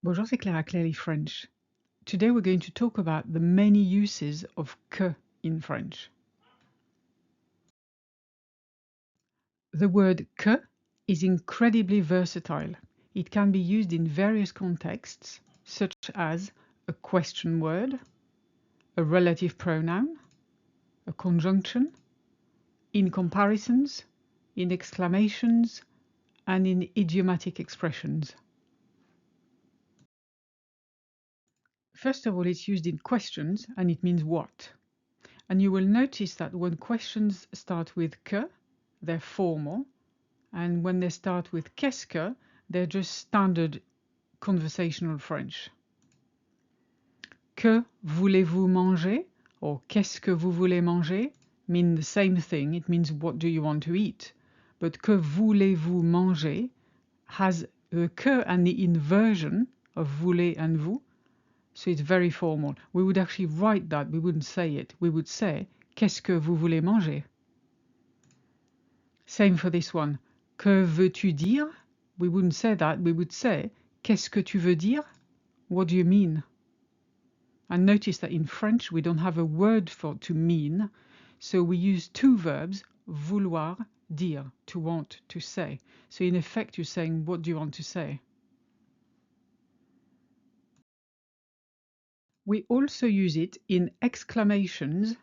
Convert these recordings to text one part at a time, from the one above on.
Bonjour, c'est Claire at Clearly French. Today we're going to talk about the many uses of que in French. The word que is incredibly versatile. It can be used in various contexts, such as a question word, a relative pronoun, a conjunction, in comparisons, in exclamations, and in idiomatic expressions. First of all, it's used in questions, and it means what. And you will notice that when questions start with que, they're formal, and when they start with qu'est-ce que, they're just standard conversational French. Que voulez-vous manger? Or qu'est-ce que vous voulez manger? Mean the same thing. It means what do you want to eat? But que voulez-vous manger has the que and the inversion of voulez and vous. So it's very formal. We would actually write that. We wouldn't say it. We would say qu'est-ce que vous voulez manger? Same for this one. Que veux-tu dire? We wouldn't say that. We would say qu'est-ce que tu veux dire? What do you mean? And notice that in French we don't have a word for to mean, so we use two verbs, vouloir, dire, to want, to say. So in effect you're saying what do you want to say? We also use it in exclamations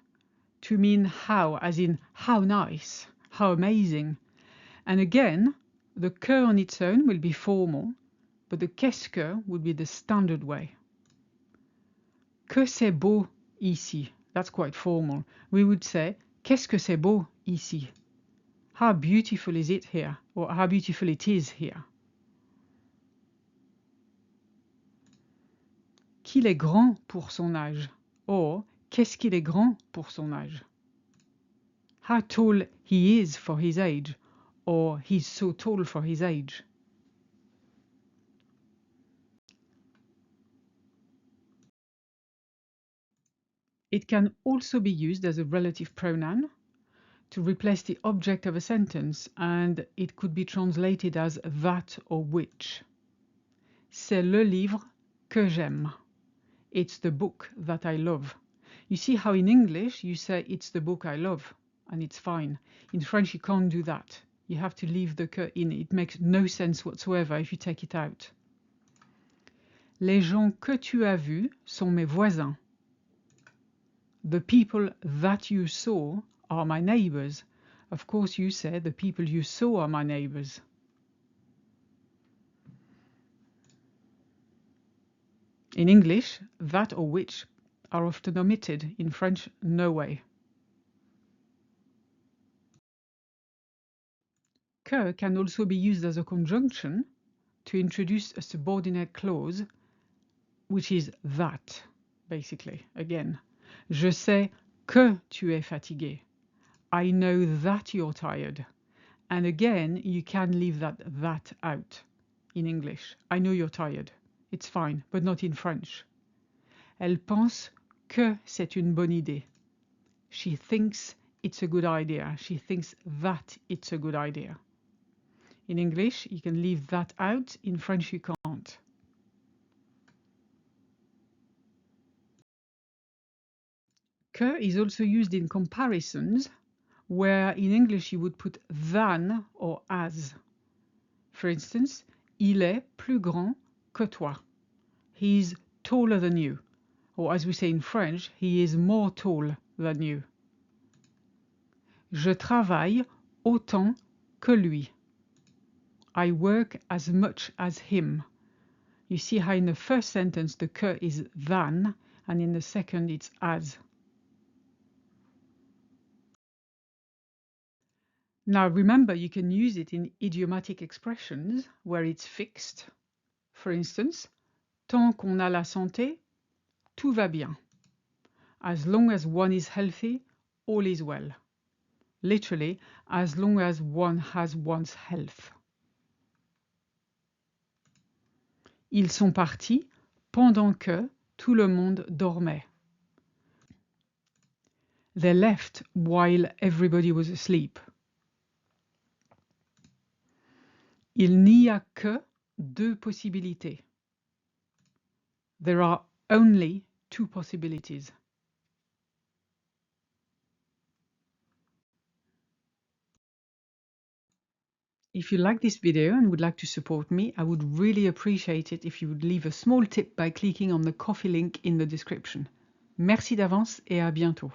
to mean how, as in how nice, how amazing. And again, the que on its own will be formal, but the qu'est-ce que would be the standard way. Que c'est beau ici. That's quite formal. We would say qu'est-ce que c'est beau ici. How beautiful is it here? Or how beautiful it is here. Qu'il est grand pour son âge. Or qu'est-ce qu'il est grand pour son âge. How tall he is for his age. Or he's so tall for his age. It can also be used as a relative pronoun to replace the object of a sentence, and it could be translated as that or which. C'est le livre que j'aime. It's the book that I love. You see how in English you say it's the book I love, and it's fine. In French you can't do that. You have to leave the que in. It makes no sense whatsoever if you take it out. Les gens que tu as vus sont mes voisins. The people that you saw are my neighbors. Of course you say the people you saw are my neighbors. In English, that or which are often omitted. In French, no way. Que can also be used as a conjunction to introduce a subordinate clause, which is that, basically. Again, je sais que tu es fatigué. I know that you're tired. And again, you can leave that out in English. I know you're tired. It's fine, but not in French. Elle pense que c'est une bonne idée. She thinks it's a good idea. She thinks that it's a good idea. In English, you can leave that out. In French, you can't. Que is also used in comparisons, where in English you would put than or as. For instance, il est plus grand que toi. He's taller than you. Or as we say in French, he is more tall than you. Je travaille autant que lui. I work as much as him. You see how in the first sentence the que is than, and in the second it's as. Now remember, you can use it in idiomatic expressions where it's fixed. For instance, tant qu'on a la santé, tout va bien. As long as one is healthy, all is well. Literally, as long as one has one's health. Ils sont partis pendant que tout le monde dormait. They left while everybody was asleep. Il n'y a que deux possibilités. There are only two possibilities. If you like this video and would like to support me, I would really appreciate it if you would leave a small tip by clicking on the Ko-fi link in the description. Merci d'avance et à bientôt.